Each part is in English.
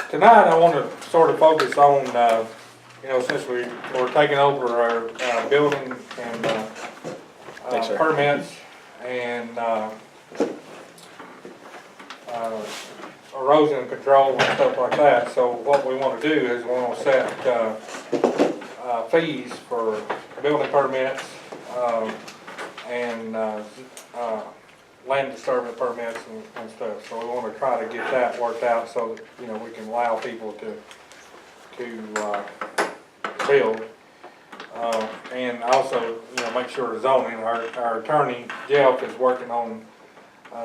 tonight I want to sort of focus on, you know, since we're taking over our building and Thanks, sir. permits and erosion control and stuff like that. So what we want to do is we want to set fees for building permits and land disturbance permits and stuff. So we want to try to get that worked out so that, you know, we can allow people to build. And also, you know, make sure the zoning, our attorney, Jeff, is working on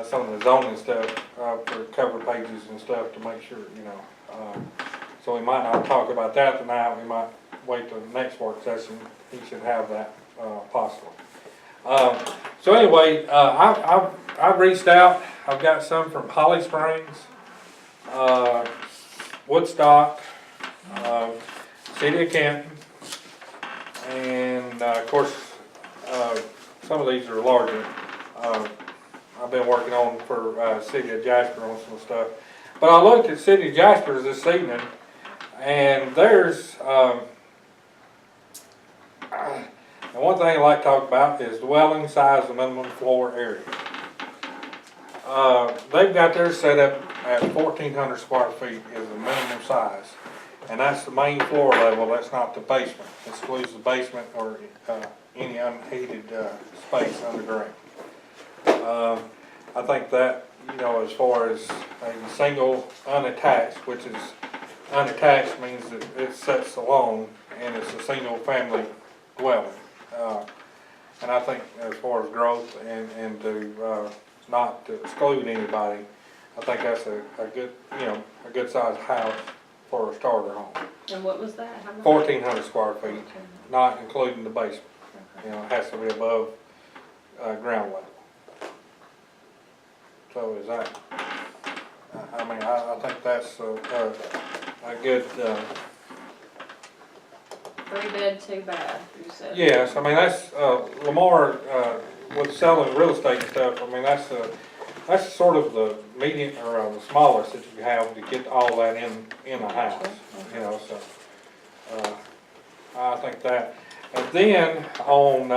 some of the zoning stuff for cover pages and stuff to make sure, you know. So we might not talk about that tonight. We might wait till the next work session. He should have that possible. So anyway, I've reached out. I've got some from Holly Springs, Woodstock, City of Canton, and of course, some of these are larger. I've been working on for City of Jasper on some stuff. But I looked at City of Jasper this evening, and there's and one thing I like to talk about is dwelling size and minimum floor area. They've got theirs set up at 1,400 square feet is the minimum size. And that's the main floor level, that's not the basement. It excludes the basement or any unheated space underground. I think that, you know, as far as a single unattached, which is unattached means that it sits alone and it's a single family dwelling. And I think as far as growth and to not to exclude anybody, I think that's a good, you know, a good sized house for a starter home. And what was that? How much? 1,400 square feet, not including the basement. You know, it has to be above ground level. So is that, I mean, I think that's a good, 3 bed, 2 bath, you said? yes, I mean, that's, Lamar, with selling real estate and stuff, I mean, that's sort of the median, or the smallest that you have to get all that in a house, you know, so, I think that. And then on,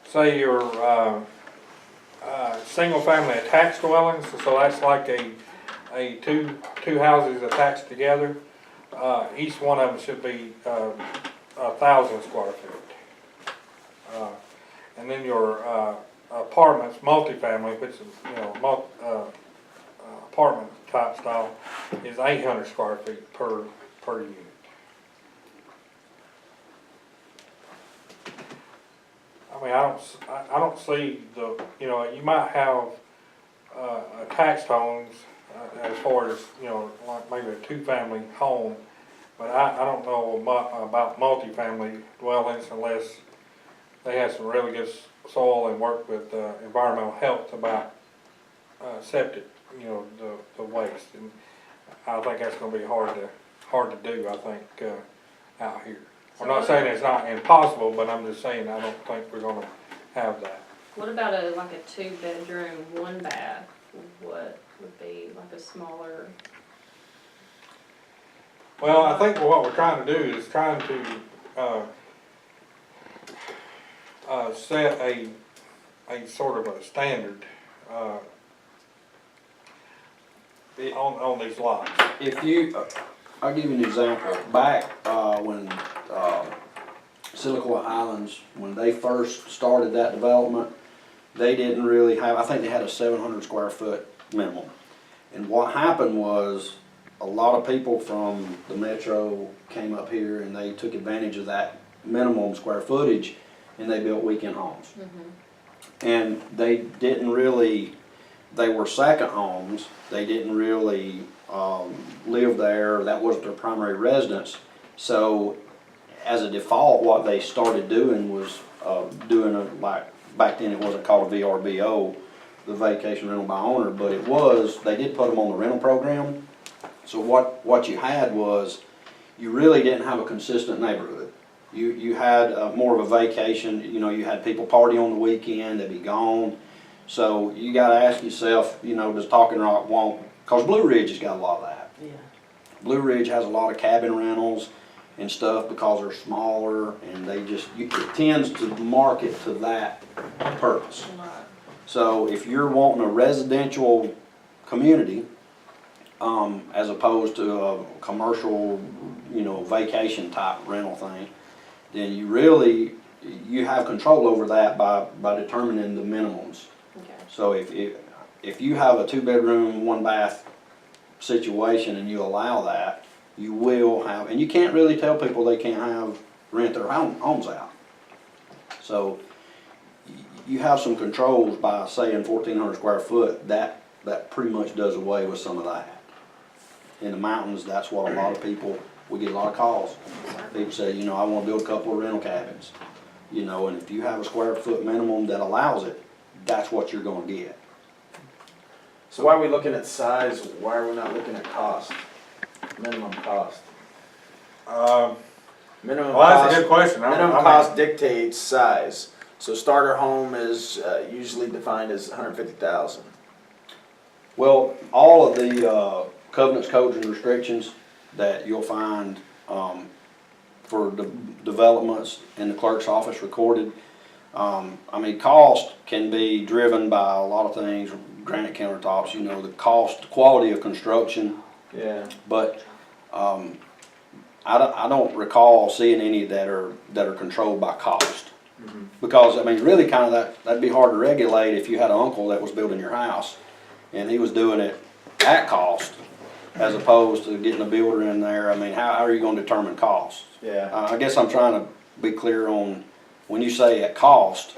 say your, single family attached dwellings, so that's like a two houses attached together. Each one of them should be 1,000 square feet. And then your apartments, multifamily, which is, you know, apartment type style, is 800 square feet per unit. I mean, I don't see the, you know, you might have attached homes as far as, you know, like maybe a 2-family home, but I don't know about multifamily dwellings unless they have some really good soil and work with environmental health about septic, you know, the waste. And I think that's going to be hard to do, I think, out here. I'm not saying it's not impossible, but I'm just saying I don't think we're going to have that. What about like a 2-bedroom, 1 bath? What would be like a smaller? Well, I think what we're trying to do is trying to set a sort of a standard on these lots. If you, I'll give you an example. Back when Silicon Islands, when they first started that development, they didn't really have, I think they had a 700 square foot minimum. And what happened was a lot of people from the metro came up here and they took advantage of that minimum square footage and they built weekend homes. Mm-hmm. And they didn't really, they were second homes, they didn't really live there, that wasn't their primary residence. So as a default, what they started doing was doing a, like, back then it wasn't called a VRBO, the vacation rental by owner, but it was, they did put them on the rental program. So what you had was, you really didn't have a consistent neighborhood. You had more of a vacation, you know, you had people party on the weekend, they'd be gone. So you gotta ask yourself, you know, does Talking Rock want, cause Blue Ridge has got a lot of that. Yeah. Blue Ridge has a lot of cabin rentals and stuff because they're smaller and it tends to market to that purpose. Right. So if you're wanting a residential community, as opposed to a commercial, vacation type rental thing, then you have control over that by determining the minimums. Okay. So if you have a 2-bedroom, 1-bath situation and you allow that, you will have, and you can't really tell people they can't rent their homes out. So you have some controls by saying 1,400 square foot, that pretty much does away with some of that. In the mountains, that's what a lot of people, we get a lot of calls. People say, I want to build a couple of rental cabins. And if you have a square foot minimum that allows it, that's what you're gonna get. So why are we looking at size? Why are we not looking at cost? Minimum cost. Minimum Well, that's cost. a good question. Minimum cost dictates size. So starter home is usually defined as 150,000. Well, all of the covenants, codes, and restrictions that you'll find for the developments in the clerk's office recorded, cost can be driven by a lot of things, granite countertops, the cost, quality of construction, Yeah. but I don't recall seeing any that are controlled by cost. Mhm. Because, really kind of that'd be hard to regulate if you had an uncle that was building your house and he was doing it at cost as opposed to getting a builder in there. How are you gonna determine cost? Yeah. I guess I'm trying to be clear on, when you say at cost,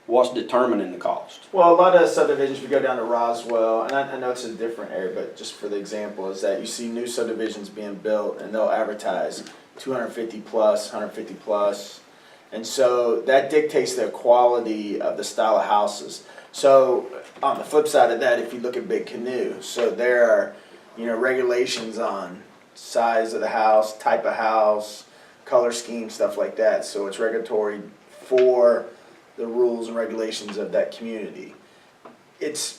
what's determining the cost? Well, a lot of subdivisions, we go down to Roswell, and I know it's a different area, but just for the example, is that you see new subdivisions being built and they'll advertise 250 plus, 150 plus. And so that dictates the quality of the style of houses. So on the flip side of that, if you look at Big Canoe, so there are, regulations on size of the house, type of house, color scheme, stuff like that. So it's regulatory for the rules and regulations of that community. It's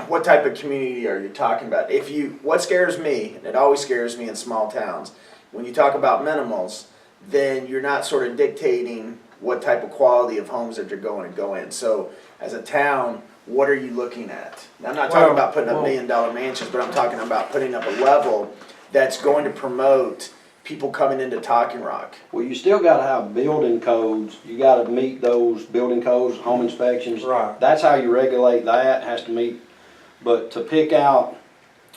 what type of community are you talking about? What scares me, and it always scares me in small towns, when you talk about minimals, then you're not sort of dictating what type of quality of homes that you're going to go in. So as a town, what are you looking at? Now, I'm not talking about putting up $1 million mansions, but I'm talking about putting up a level that's going to promote people coming into Talking Rock. Well, you still gotta have building codes, you gotta meet those building codes, home inspections. Right. That's how you regulate that, has to meet, but to pick out,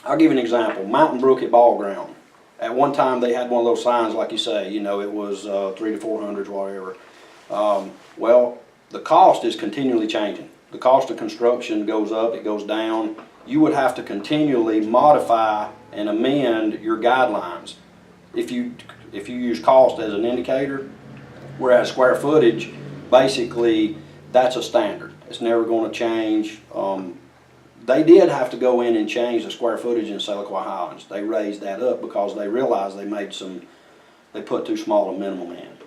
I'll give you an example, Mountain Brook at Ball Ground. At one time, they had one of those signs, like you say, it was 300 to 400, whatever. Well, the cost is continually changing. The cost of construction goes up, it goes down. You would have to continually modify and amend your guidelines if you use cost as an indicator, whereas square footage, basically, that's a standard. It's never going to change. They did have to go in and change the square footage in Seliqua Highlands. They raised that up because they realized they put too small a minimum in.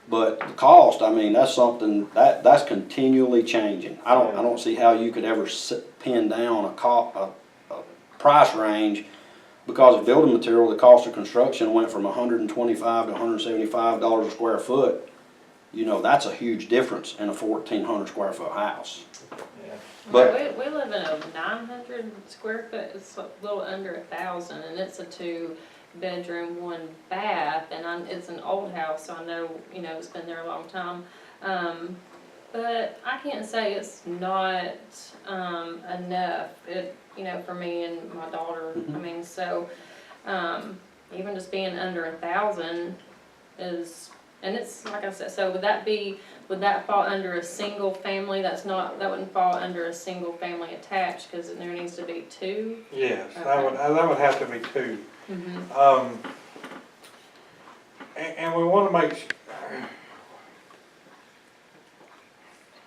But the cost, that's something that's continually changing. I don't see how you could ever pin down a price range, because of building material, the cost of construction went from $125 to $175 a square foot. That's a huge difference in a 1,400 square foot house. Yeah. But we live in a 900 square foot, it's a little under 1,000, and it's a 2-bedroom, 1 bath, and it's an old house, so I know, it's been there a long time. But I can't say it's not enough, for me and my daughter. Even just being under 1,000 is, and it's, like I said, so would that fall under a single family? That wouldn't fall under a single family attached, because there needs to be 2? Yes, Okay. that would have to be 2. Mm-hmm. And we want to make,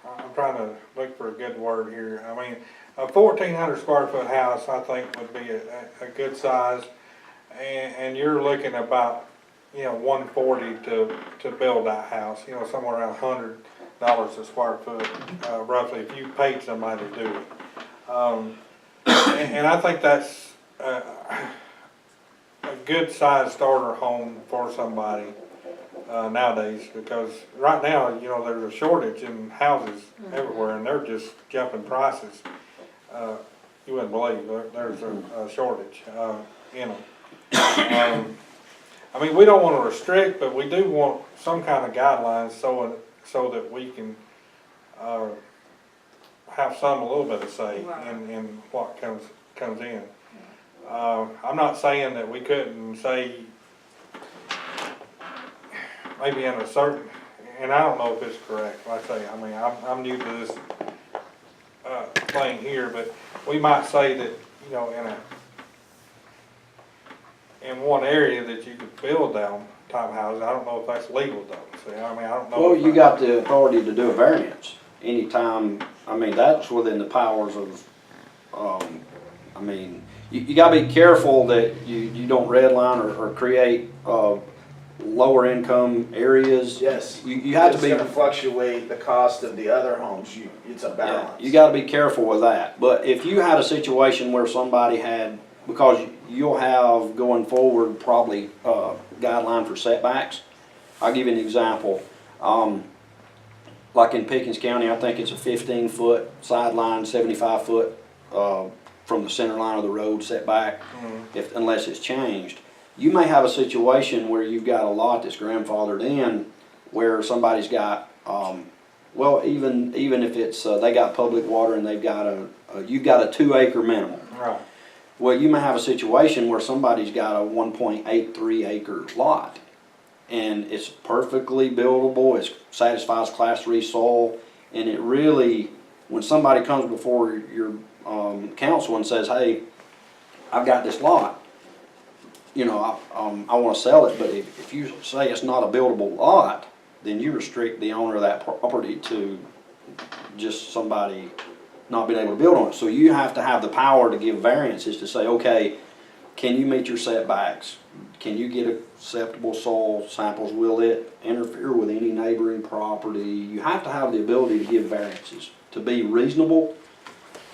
I'm trying to look for a good word here. A 1,400 square foot house, I think, would be a good size. And you're looking about, $140 to build that house, somewhere around $100 a square foot, roughly, if you paid somebody to do it. And I think that's, good size starter home for somebody, nowadays, because right now, you know, there's a shortage in houses everywhere, and they're just jumping prices. You wouldn't believe, there's a shortage, in them. I mean, we don't wanna restrict, but we do want some kind of guidelines so that we can, have a little bit of say in what comes in. I'm not saying that we couldn't say, maybe in a certain, and I don't know if it's correct, like I say, I mean, I'm new to this, thing here, but we might say that, you know, in one area that you could build down type houses. I don't know if that's legal though, see, I mean, I don't know. Well, you got the authority to do a variance anytime, I mean, that's within the powers of, I mean, you gotta be careful that you don't redline or create, lower income areas. Yes. You have to It's be. gonna fluctuate the cost of the other homes, it's a balance. You gotta be careful with that, but if you had a situation where somebody had, because you'll have going forward probably a guideline for setbacks. I'll give you an example. Like in Pickens County, I think it's a 15-foot sideline, 75-foot from the center line of the road setback, unless it's changed. You may have a situation where you've got a lot that's grandfathered in, where somebody's got, well, even if it's they got public water and they've got you've got a 2-acre minimum. Right. Well, you may have a situation where somebody's got a 1.83 acre lot, and it's perfectly buildable, it satisfies Class 3 soil, and it really, when somebody comes before your council and says, hey, I've got this lot, you know, I want to sell it, but if you say it's not a buildable lot, then you restrict the owner of that property to just somebody not being able to build on it. So you have to have the power to give variances to say, okay, can you meet your setbacks? Can you get acceptable soil samples? Will it interfere with any neighboring property? You have to have the ability to give variances to be reasonable,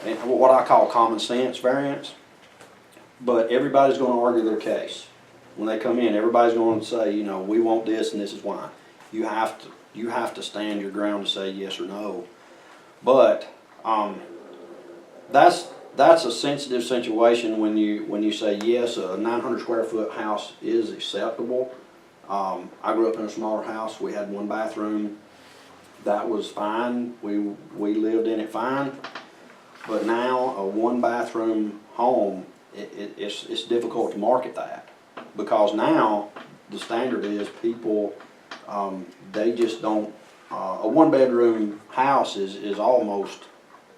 and what I call common sense variance. But everybody's going to argue their case. When they come in, everybody's going to say, you know, we want this and this is why. You have to stand your ground to say yes or no. But that's a sensitive situation when you say yes, a 900 square foot house is acceptable. I grew up in a smaller house. We had 1 bathroom. That was fine. We lived in it fine. But now a 1 bathroom home, it's difficult to market that, because now the standard is people, they just don't, a 1 bedroom house is almost,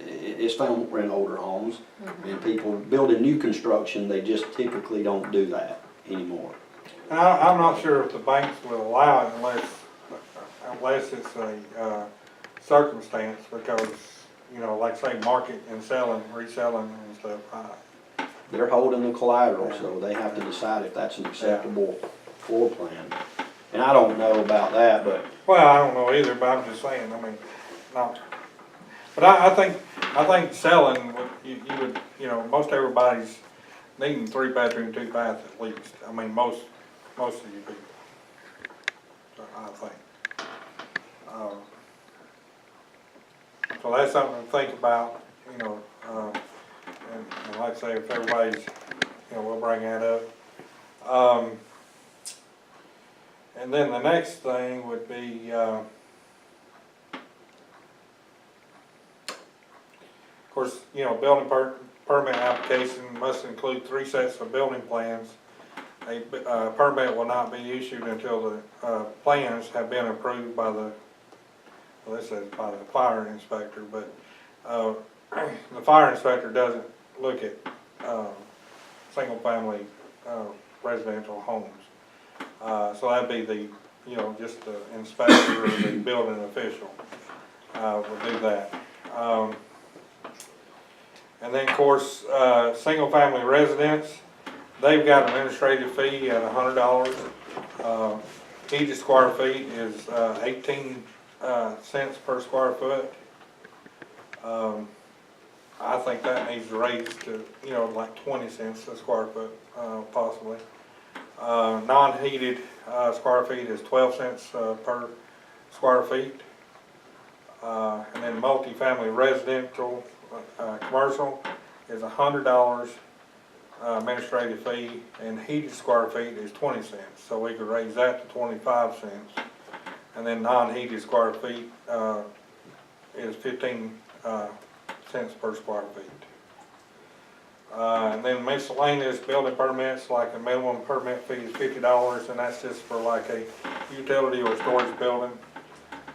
it's found in older homes, and people building new construction, they just typically don't do that anymore. I'm not sure if the banks will allow it unless it's a circumstance, because, you know, like say market and reselling and stuff. They're holding the collateral, so they have to decide if that's an acceptable floor plan. And I don't know about that, but. Well, I don't know either, but I'm just saying, I mean, no. But I think selling, you would, you know, most everybody's needing 3 bedroom, 2 bath at least. I mean, most of you people, I think. So that's something to think about, you know, and like I say, if everybody's, you know, we'll bring that up. And then the next thing would be, of course, you know, building permit application must include 3 sets of building plans. A permit will not be issued until the plans have been approved by the, well, this says by the fire inspector, but the fire inspector doesn't look at single family residential homes. So that'd be the, you know, just the inspector or the building official would do that. And then, of course, single family residents, they've got an administrative fee at $100. Each square feet is 18 cents per square foot. I think that needs to raise to, you know, like 20 cents a square foot, possibly. Non-heated, square feet is 12 cents, per square feet. And then multifamily residential, commercial is $100, administrative fee, and heated square feet is 20 cents. So we could raise that to 25 cents. And then non-heated square feet, is 15, cents per square feet. And then miscellaneous building permits, like a minimum permit fee is $50, and that's just for like a utility or storage building.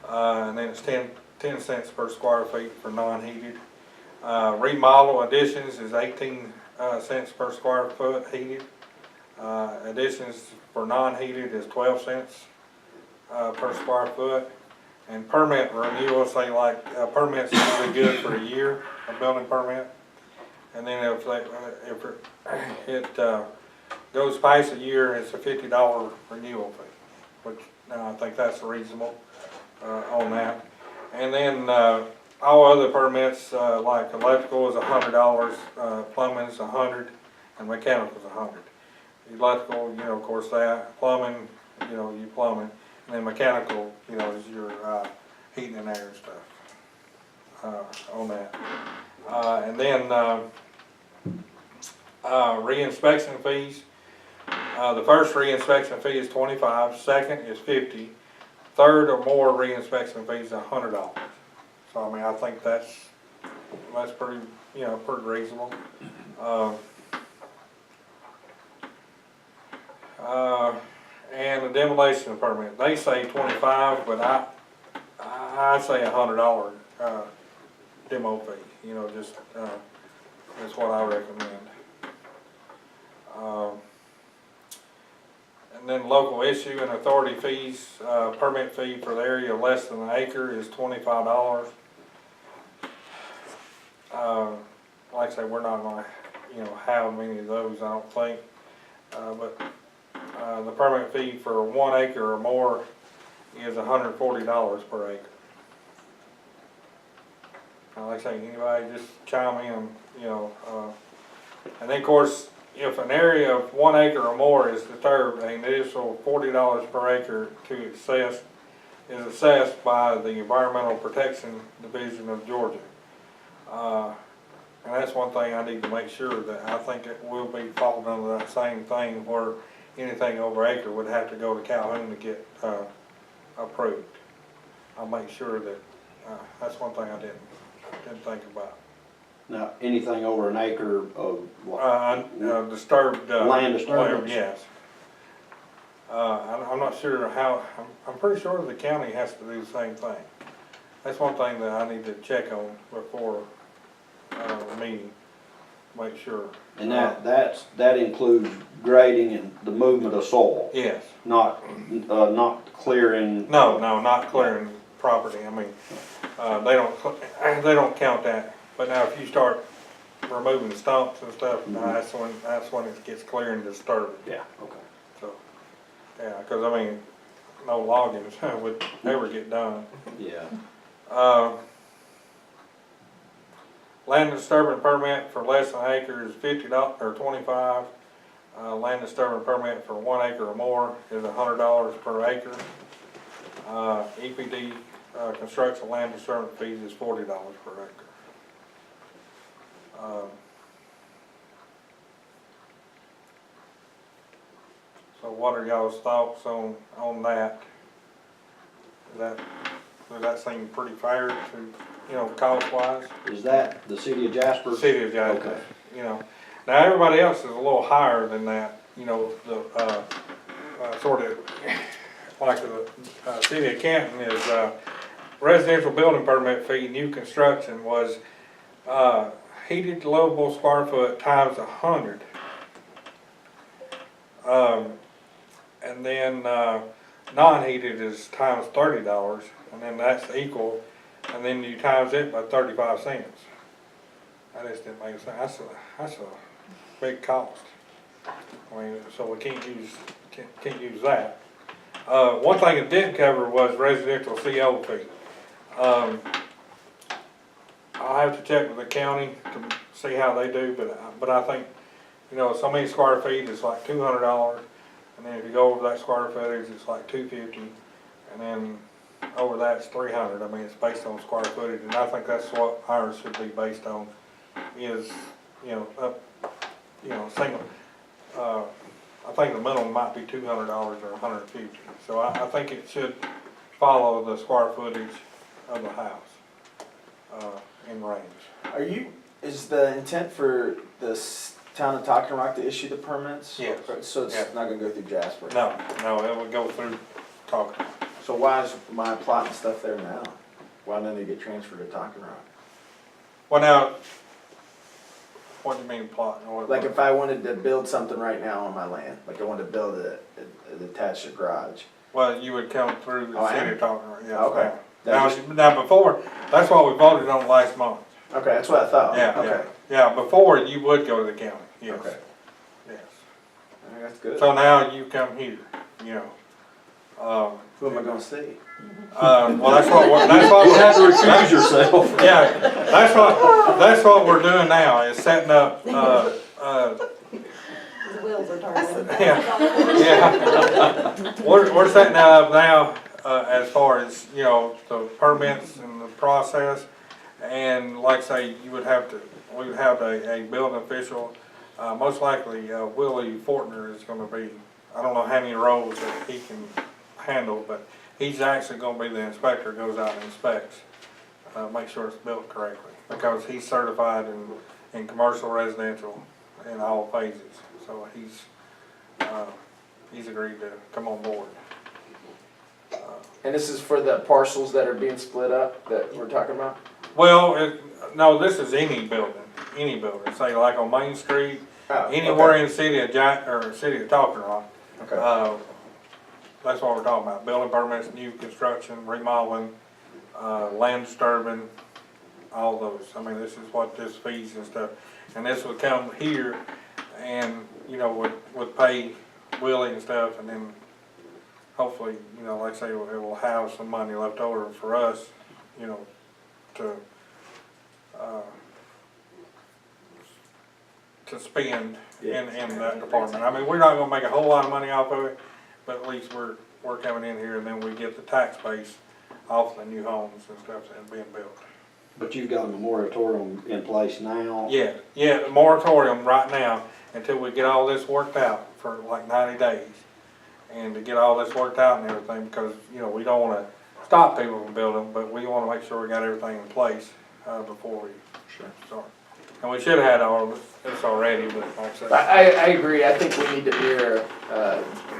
And then it's 10 cents per square feet for non-heated. Remodel additions is 18 cents per square foot heated. Additions for non-heated is 12 cents per square foot. And permit renewal, say like permits will be good for a year, a building permit. And then if it goes past a year, it's a $50 renewal fee, which I think that's reasonable on that. And then all other permits, like electrical is $100, plumbing is $100, and mechanical is $100. Electrical, you know, of course that. Plumbing, you know, you plumbing. And then mechanical, you know, is your heating and air and stuff on that. And then re-inspection fees. The first re-inspection fee is $25, second is $50, third or more re-inspection fees is $100. So I mean, I think that's pretty, you know, pretty reasonable. And the demolition permit, they say 25, but I say $100 demo fee. You know, just that's what I recommend. And then local issue and authority fees, permit fee for the area less than an acre is $25. Like I say, we're not going to, you know, have many of those, I don't think. But the permit fee for 1 acre or more is $140 per acre. Like I say, anybody just chime in, you know. And then of course, if an area of 1 acre or more is disturbed, an additional $40 per acre is assessed by the Environmental Protection Division of Georgia. And that's one thing I need to make sure that I think it will be falling under that same thing where anything over acre would have to go to Calhoun to get approved. I'll make sure that that's one thing I didn't think about. Now, anything over an acre of what? Disturbed land disturbance? Yes. I'm not sure how. I'm pretty sure the county has to do the same thing. That's one thing that I need to check on before the meeting. Make sure. And that includes grading and the movement of soil. Yes. Not clearing. No, not clearing property. I mean, they don't count that. But now, if you start removing the stumps and stuff, that's when it gets clear and disturbed. Yeah. Okay. So, yeah, because I mean, no logging would never get done. Yeah. Land disturbance permit for less than an acre is $50 or $25. Land disturbance permit for 1 acre or more is $100 per acre. EPD construction land disturbance fees is $40 per acre. So what are y'all's thoughts on that? Does that seem pretty fair to, you know, cost wise? Is that the city of Jasper? City of Jasper. Okay. You know, now everybody else is a little higher than that. You know, the sort of like the city of Canton is residential building permit fee, new construction was heated livable square foot times 100. And then non-heated is times $30, and then that's equal, and then you times it by 35 cents. That just didn't make sense. That's a big cost. I mean, so we can't use that. One thing it didn't cover was residential CO fee. I'll have to check with the county to see how they do, but I think, you know, so many square feet is like $200. and then if you go over that square footage, it's like 250, and then over that it's 300. I mean, it's based on square footage, and I think that's what ours should be based on, is, you know, single, I think the minimum might be $200 or $150. So I think it should follow the square footage of the house, in range. Is the intent for the town of Talking Rock to issue the permits? Yes. So it's Yeah. not gonna go through Jasper? No, it would go through Talking. So why is my plot and stuff there now? Why don't they get transferred to Talking Rock? Well, now, what do you mean plot? Like if I wanted to build something right now on my land, like I wanted to build an attached garage. Well, you would come through the Oh, I city am? of Talking Rock, yes. Okay. Now, before, that's what we voted on last month. Okay, that's what I thought. Yeah, Okay. yeah, before you would go to the county, yes. Okay. Yes. That's good. So now you come here, you know. Who am I gonna see? Well, that's what You have to recuse yourself. yeah, that's what we're doing now, is setting up, The wheels are turning. yeah. We're setting that up now, as far as, you know, the permits and the process. And like I say, we would have a building official, most likely, Willie Fortner is gonna be, I don't know how many roles that he can handle, but he's actually gonna be the inspector, goes out and inspects, make sure it's built correctly, because he's certified in commercial, residential, in all phases, so he's agreed to come on board. And this is for the parcels that are being split up that we're talking about? Well, no, this is any building, say like on Main Street, Oh, anywhere okay. in the city of Talking Rock. Okay. That's what we're talking about, building permits, new construction, remodeling, land disturbing, all those. I mean, this is what this fees and stuff, and this would come here and, you know, would pay Willie and stuff, and then hopefully, you know, like I say, it will have some money left over for us, you know, to spend in that department. I mean, we're not gonna make a whole lot of money off of it, but at least we're coming in here, and then we get the tax base off the new homes and stuff that are being built. But you've got a moratorium in place now. Yeah, the moratorium right now, until we get all this worked out for like 90 days. And to get all this worked out and everything, because, you know, we don't wanna stop people from building, but we wanna make sure we got everything in place, before we start. And we should have had all this already, but like I said. I agree. I think we need to mirror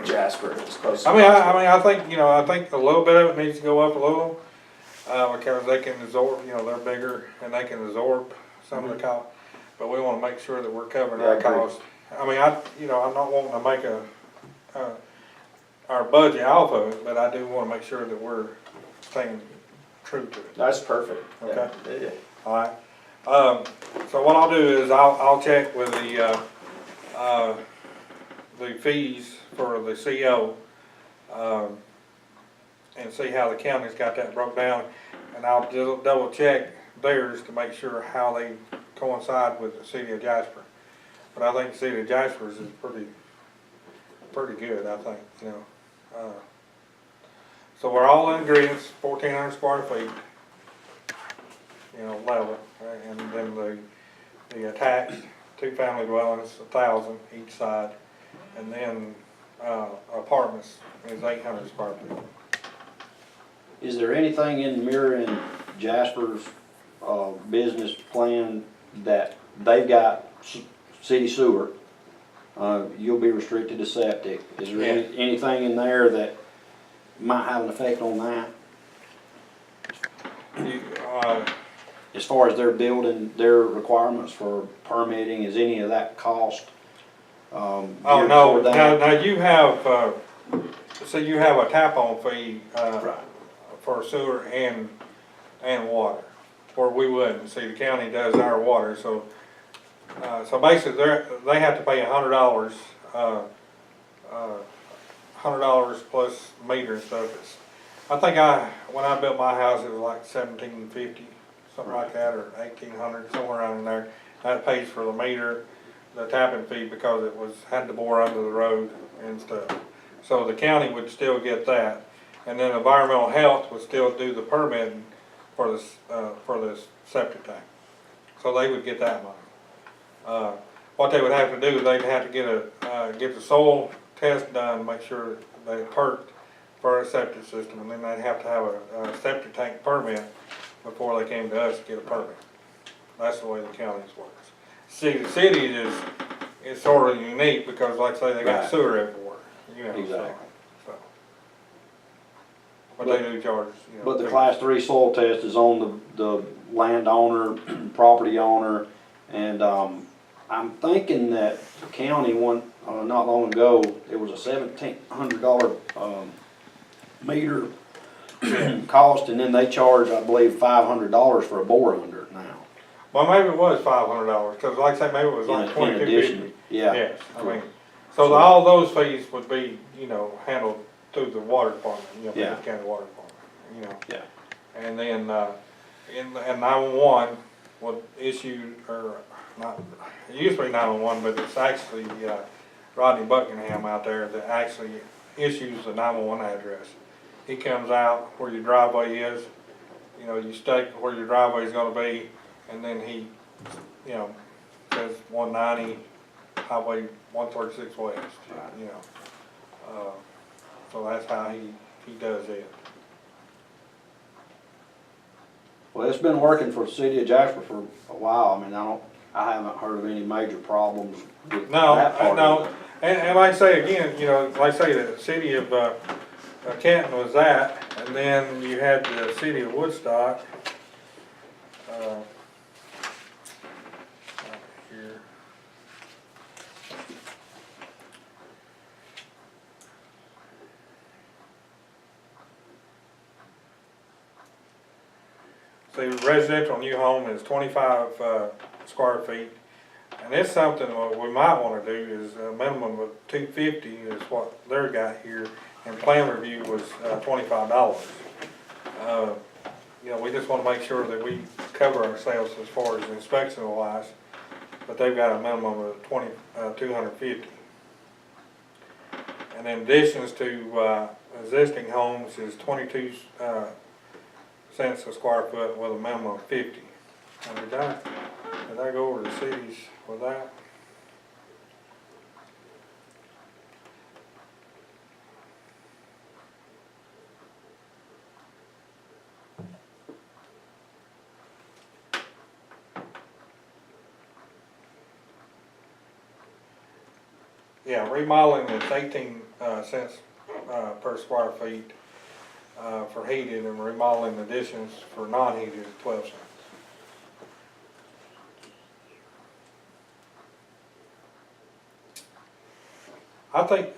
Jasper as close as I mean, possible. I think, you know, I think a little bit of it needs to go up a little, because they can absorb, you know, they're bigger and they can absorb some of the cost. But we wanna make sure that we're covering Yeah, I our agree. costs. I mean, I'm not wanting to make our budget off of it, but I do wanna make sure that we're staying true to it. That's perfect. Okay. Yeah. All right. So what I'll do is I'll check with the fees for the CO, and see how the county's got that broke down, and I'll double check theirs to make sure how they coincide with the city of Jasper. But I think the city of Jasper's is pretty good, I think, you know. So we're all in agreement, 1,400 square feet, you know, level, and then the attached two-family dwellings, 1,000 each side, and then apartments is 800 square feet. Is there anything in mirroring Jasper's business plan that they've got city sewer? You'll be restricted to septic. Is there anything in there that might have an effect on that? As far as their building, their requirements for permitting, is any of that cost? Oh, geared no, toward that? now you have, so you have a tap-on fee, Right. for sewer and water, where we wouldn't. See, the county does our water, so, so basically they have to pay $100, $100 plus meter and stuff. I think when I built my house, it was like $1,750, something like that, or $1,800, somewhere around in there. That pays for the meter, the tapping fee because it had to bore under the road and stuff. So the county would still get that, and then environmental health would still do the permitting for this septic tank. So they would get that money. What they would have to do is they'd have to get the soil test done, make sure they perked for a septic system, and then they'd have to have a septic tank permit before they came to us to get a permit. That's the way the counties works. See, the city is sort of unique because, like I say, they got Right. sewer everywhere, you know. Exactly. So. But they do charge, you know. But the class 3 soil test is on the landowner, property owner, and, I'm thinking that the county not long ago, it was a $1,700, meter cost, and then they charge, I believe, $500 for a bore under it now. Well, maybe it was $500, because like I say, maybe it was like In $2,250. addition, yeah. Yes, I mean, so all those fees would be, you know, handled through the water department, you know, Yeah. Page County Water Department, you know. Yeah. And then, and 911 would issue, or not, it used to be 911, but it's actually, Rodney Buckingham out there that actually issues the 911 address. He comes out where your driveway is, you know, you stake where your driveway is gonna be, and then he, you know, says 190, Highway 136 West, you know. So that's how he does it. Well, it's been working for the city of Jasper for a while. I mean, I haven't heard of any major problems with No, that part no, of it. and like I say again, you know, like I say, the city of Canton was that, and then you had the city of Woodstock. Here. See, residential new home is 25 square feet. And it's something what we might want to do is a minimum of 250 is what they're got here, and plan review was $25. You know, we just want to make sure that we cover ourselves as far as inspection wise, but they've got a minimum of 250. And then additions to existing homes is 22 cents a square foot with a minimum of 50. And did I go over the cities with that? Yeah, remodeling is 18 cents per square feet for heated, and remodeling additions for non-heated is 12 cents. I think,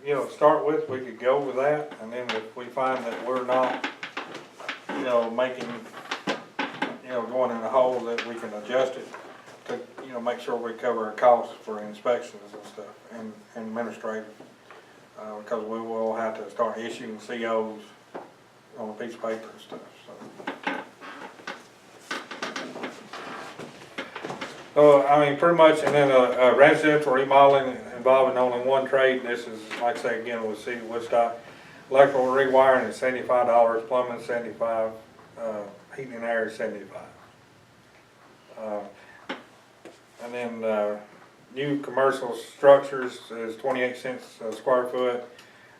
you know, to start with, we could go with that, and then if we find that we're not, you know, making, you know, going in a hole, that we can adjust it to, you know, make sure we cover our costs for inspections and stuff, and administrative, because we will have to start issuing COs on a piece of paper and stuff, so. So, I mean, pretty much, and then a residential remodeling involving only one trade. This is, like I say again, with City of Woodstock. Electrical rewiring is $75, plumbing is $75, heating and air is $75. And then new commercial structures is 28 cents a square foot,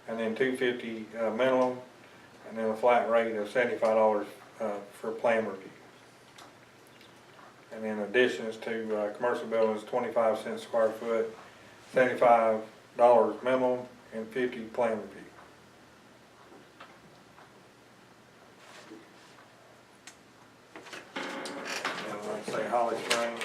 and then $250 minimum, and then a flat rate of $75 for plan review. And then additions to commercial buildings, 25 cents a square foot, $75 minimum, and 50 plan review. And like I say, Holly Springs.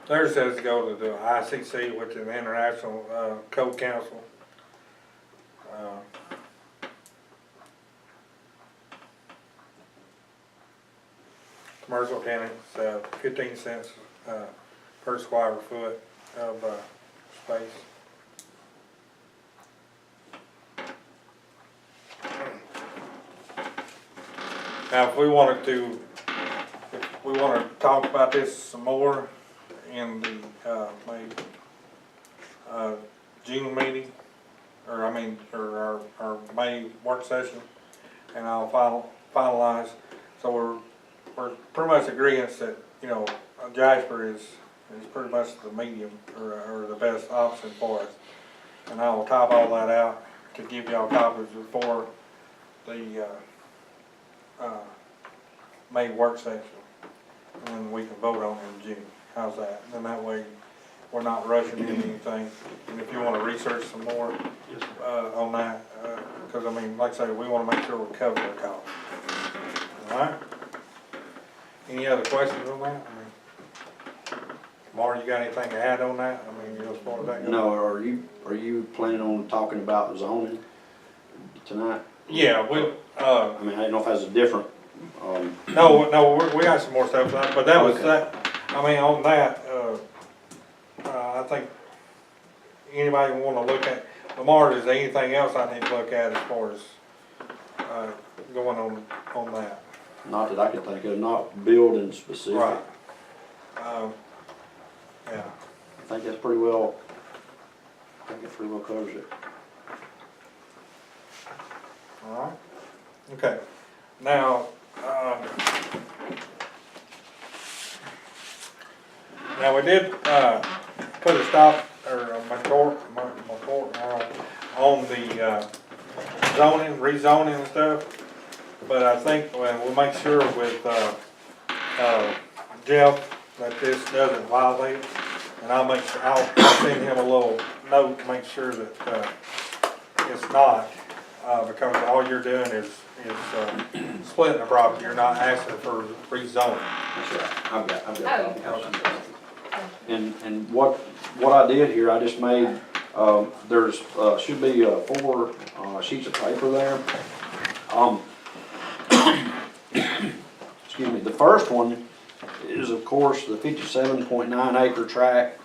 Theirs says to go to the ICC, which is the International Code Council. Commercial tenants, 15 cents per square foot of space. Now, if we wanted to talk about this some more in the June meeting, or our May work session, and I'll finalize. So we're pretty much agreeing that, you know, Jasper is pretty much the medium or the best option for us. And I will type all that out to give y'all copies before the May work session, and then we can vote on it in June. How's that? And that way we're not rushing into anything. And if you want to research some more on that, because I mean, like I say, we want to make sure we cover the cost. All right. Any other questions on that? I mean, Mark, you got anything to add on that? I mean, you know, as far as that goes? No, are you planning on talking about zoning tonight? Yeah, we. I mean, I didn't know if that's a different. No, we got some more stuff, but that was Okay. that. I mean, on that, I think anybody want to look at Lamar. Is there anything else I need to look at as far as going on that? Not that I can think of, not building specific. Right. Yeah. I think that's pretty well. I think it pretty well covers it. All right. Okay. Now, we did put a stop or a report on the zoning, rezoning and stuff. But I think we'll make sure with Jeff that this doesn't violate, and I'll send him a little note to make sure that it's not, because all you're doing is splitting the property. You're not asking for rezoning. That's right. I've got Oh. And what I did here, I just made, there's, should be 4 sheets of paper there. Excuse me, the first one is of course the 57.9 acre tract,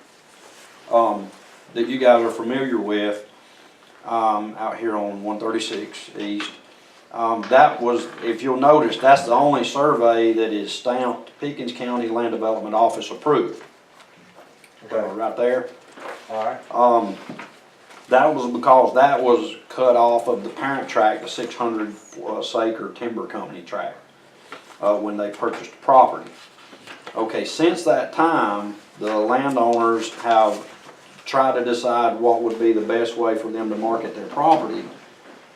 that you guys are familiar with, out here on 136 East. That was, if you'll notice, that's the only survey that is stamped Pickens County Land Development Office approved. Right there. All right. That was because that was cut off of the parent tract, the 600 acre timber company tract, when they purchased the property. Okay, since that time, the landowners have tried to decide what would be the best way for them to market their property,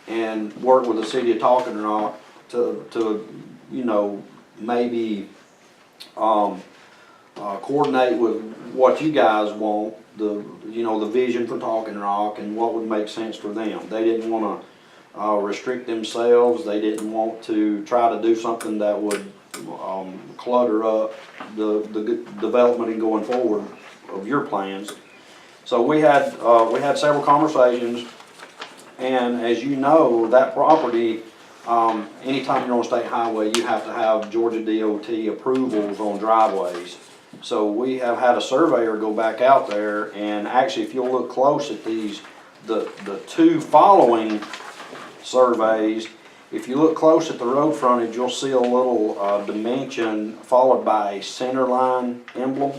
and work with the city of Talking Rock to you know, maybe coordinate with what you guys want, the vision for Talking Rock and what would make sense for them. They didn't want to restrict themselves. They didn't want to try to do something that would clutter up the development and going forward of your plans. So we had several conversations, and as you know, that property, anytime you're on a state highway, you have to have Georgia DOT approvals on driveways. So we have had a surveyor go back out there, and actually if you'll look close at these, the 2 following surveys, if you look close at the road frontage, you'll see a little dimension followed by a center line emblem.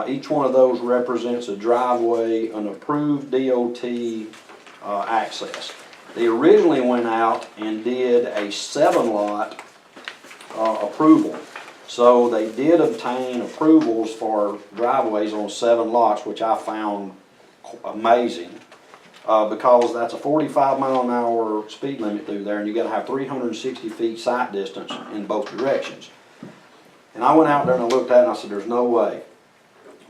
Each one of those represents a driveway, an approved DOT access. They originally went out and did a 7-lot approval. So they did obtain approvals for driveways on 7 lots, which I found amazing, because that's a 45-mile-an-hour speed limit through there, and you gotta have 360 feet sight distance in both directions. And I went out there and I looked at it and I said, there's no way.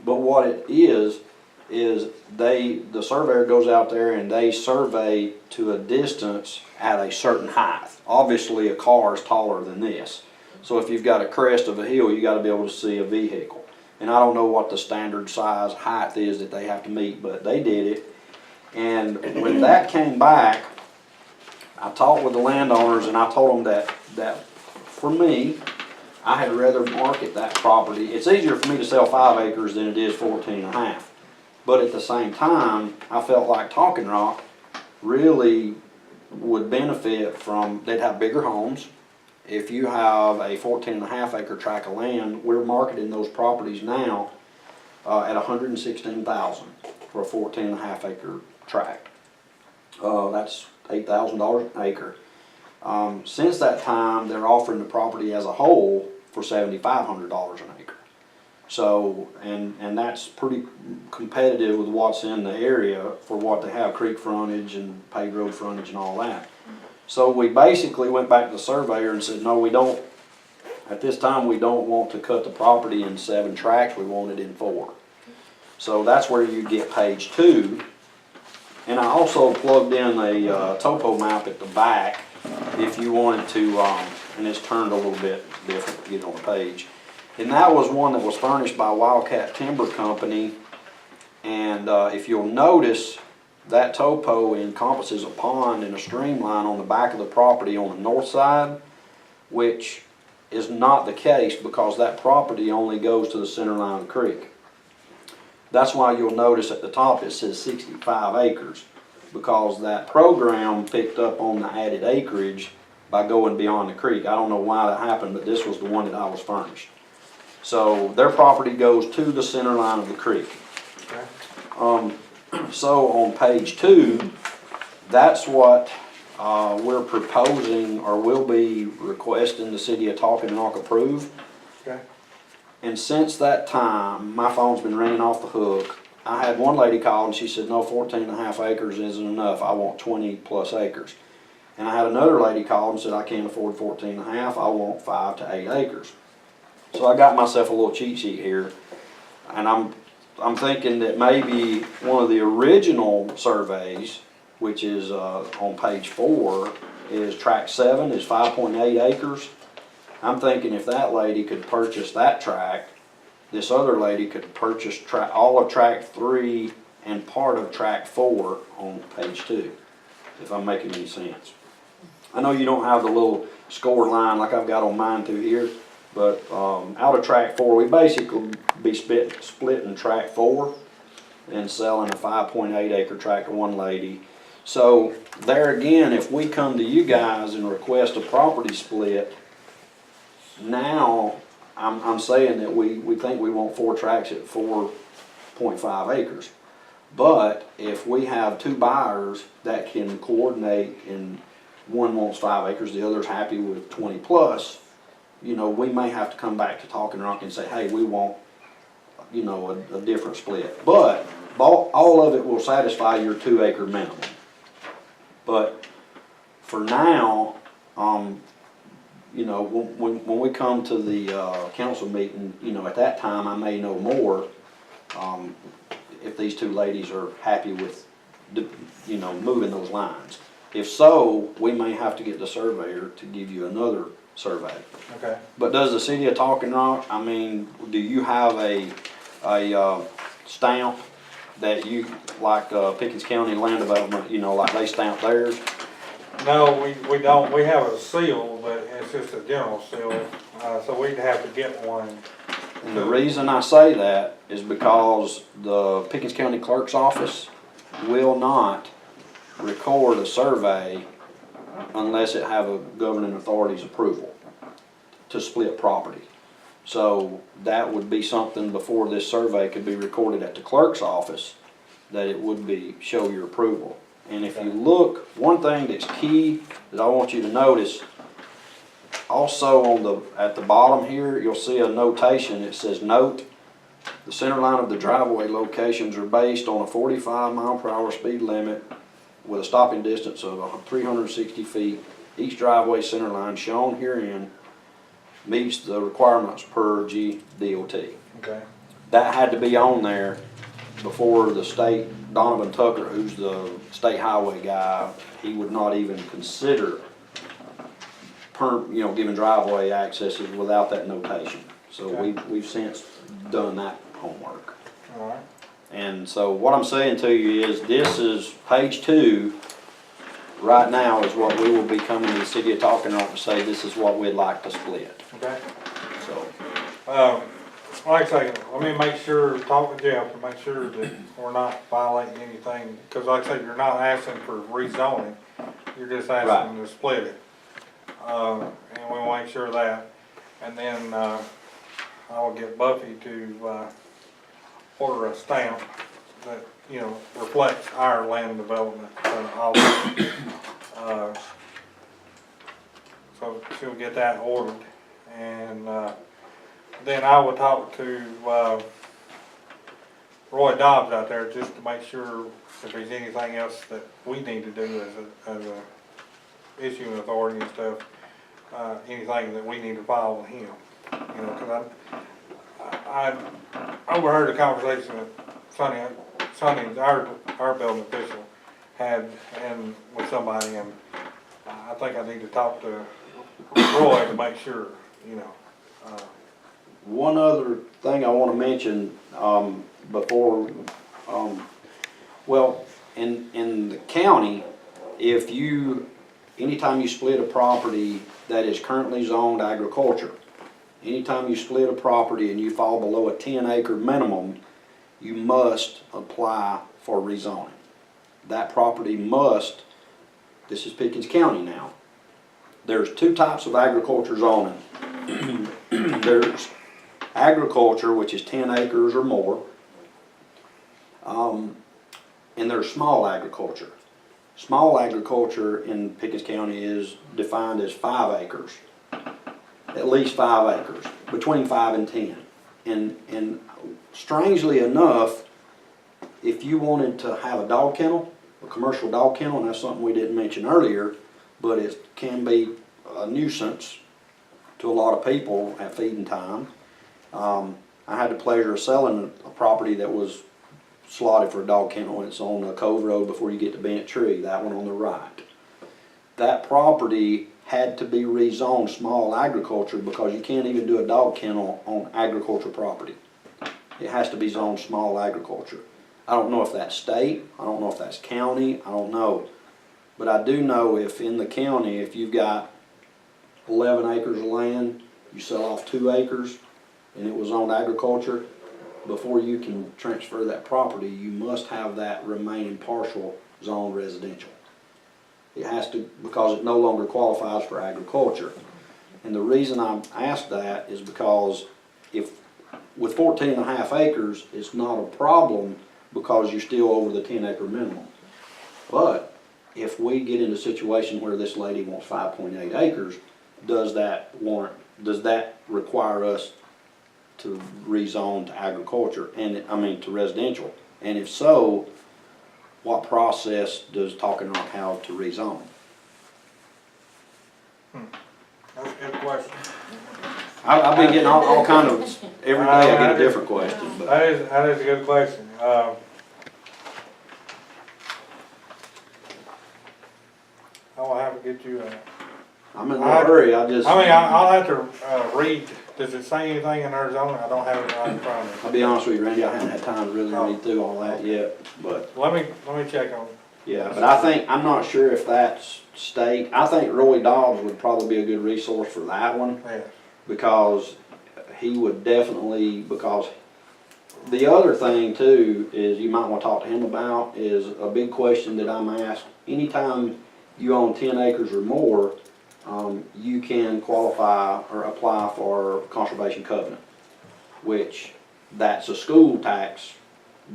But what it is the surveyor goes out there and they survey to a distance at a certain height. Obviously a car is taller than this. So if you've got a crest of a hill, you gotta be able to see a vehicle. And I don't know what the standard size height is that they have to meet, but they did it. And when that came back, I talked with the landowners and I told them that for me, I had rather market that property. It's easier for me to sell 5 acres than it is 14 and a half. But at the same time, I felt like Talking Rock really would benefit from, they'd have bigger homes. If you have a 14 and a half acre tract of land, we're marketing those properties now at $116,000 for a 14 and a half acre tract. That's $8,000 an acre. Since that time, they're offering the property as a whole for $7,500 an acre. So, and that's pretty competitive with what's in the area for what they have, creek frontage and paved road frontage and all that. So we basically went back to the surveyor and said, no, we don't, at this time, we don't want to cut the property in 7 tracts, we want it in 4. So that's where you get page 2. And I also plugged in a topo map at the back if you wanted to, and it's turned a little bit different to get on the page. And that was one that was furnished by Wildcat Timber Company. And if you'll notice, that topo encompasses a pond and a streamline on the back of the property on the north side, which is not the case because that property only goes to the center line of the creek. That's why you'll notice at the top it says 65 acres, because that program picked up on the added acreage by going beyond the creek. I don't know why that happened, but this was the one that I was furnished. So their property goes to the center line of the creek. Okay. So on page 2, that's what we're proposing or will be requesting the city of Talking Rock approve. Okay. And since that time, my phone's been ringing off the hook. I had one lady call and she said, no, 14 and a half acres isn't enough. I want 20 plus acres. And I had another lady call and said, I can't afford 14 and a half. I want 5 to 8 acres. So I got myself a little cheat sheet here. And I'm thinking that maybe one of the original surveys, which is on page 4, is tract 7 is 5.8 acres. I'm thinking if that lady could purchase that tract, this other lady could purchase all of tract 3 and part of tract 4 on page 2, if I'm making any sense. I know you don't have the little score line like I've got on mine through here, but out of tract 4, we basically be splitting tract 4 and selling a 5.8 acre tract to one lady. So there again, if we come to you guys and request a property split, now I'm saying that we think we want 4 tracts at 4.5 acres. But if we have 2 buyers that can coordinate and one wants 5 acres, the other's happy with 20 plus, you know, we may have to come back to Talking Rock and say, hey, we want, you know, a different split. But all of it will satisfy your 2 acre minimum. But for now, you know, when we come to the council meeting, you know, at that time I may know more if these 2 ladies are happy with, you know, moving those lines. If so, we may have to get the surveyor to give you another survey. Okay. But does the city of Talking Rock, I mean, do you have a stamp that you, like Pickens County Land Development, you know, like they stamp theirs? No, we don't. We have a seal, but it's just a general seal, so we'd have to get one. And the reason I say that is because the Pickens County Clerk's Office will not record a survey unless it have a governing authority's approval to split property. So that would be something before this survey could be recorded at the clerk's office, that it would be show your approval. And if you look, one thing that's key that I want you to notice, also on at the bottom here, you'll see a notation. It says, note, the center line of the driveway locations are based on a 45 mile/hour speed limit with a stopping distance of 360 feet. Each driveway center line shown herein meets the requirements per GDOT. Okay. That had to be on there before the state, Donovan Tucker, who's the state highway guy, he would not even consider giving driveway accesses without that notation. So Okay. we've since done that homework. All right. And so what I'm saying to you is, this is page 2, right now is what we will be coming to the city of Talking Rock to say this is what we'd like to split, Okay. so. Like I say, let me make sure, talk with Jeff to make sure that we're not violating anything, because like I say, you're not asking for rezoning, you're just asking to split it. And we'll make sure of that, and then, I'll get Buffy to, order a stamp that, you know, reflects our land development, so she'll get that ordered, and, then I will talk to, Roy Dobbs out there just to make sure if there's anything else that we need to do as a issuing authority and stuff, anything that we need to file with him, you know, cause I overheard a conversation that Sonny, our building official had, and with somebody, and I think I need to talk to Roy to make sure, you know, One other thing I want to mention, before, well, in the county, anytime you split a property that is currently zoned agriculture, anytime you split a property and you fall below a 10-acre minimum, you must apply for rezoning. That property must, this is Pickens County now, there's 2 types of agriculture zoning. There's agriculture, which is 10 acres or more, and there's small agriculture. Small agriculture in Pickens County is defined as 5 acres, at least 5 acres, between 5 and 10. And strangely enough, if you wanted to have a dog kennel, a commercial dog kennel, and that's something we didn't mention earlier, but it can be a nuisance to a lot of people at feeding time. I had the pleasure of selling a property that was slotted for a dog kennel. It's on Cove Road before you get to Bent Tree, that one on the right. That property had to be rezoned small agriculture because you can't even do a dog kennel on agricultural property. It has to be zoned small agriculture. I don't know if that's state, I don't know if that's county, I don't know. But I do know if in the county, if you've got 11 acres of land, you sell off 2 acres, and it was on agriculture, before you can transfer that property, you must have that remaining parcel zoned residential. It has to, because it no longer qualifies for agriculture. And the reason I asked that is because if, with 14.5 acres, it's not a problem because you're still over the 10-acre minimum. But if we get in a situation where this lady wants 5.8 acres, does that require us to rezone to agriculture, and to residential? And if so, what process does Talking Rock have to rezone? that's a good question. I've been getting all kind of, every day I get a different question, but. That is a good question. I'll have to get you I'm in no hurry, I'll have to read, does it say anything in Arizona? I don't have it right in front of me. I'll be honest with you, Randy, I haven't had time to really read through all that yet, but, Let me check on it. yeah, but I'm not sure if that's state. I think Roy Dobbs would probably be a good resource for that one, Yeah. because he would definitely, because the other thing too is you might want to talk to him about is a big question that I'm asked. Anytime you own 10 acres or more, you can qualify or apply for conservation covenant, which that's a school tax,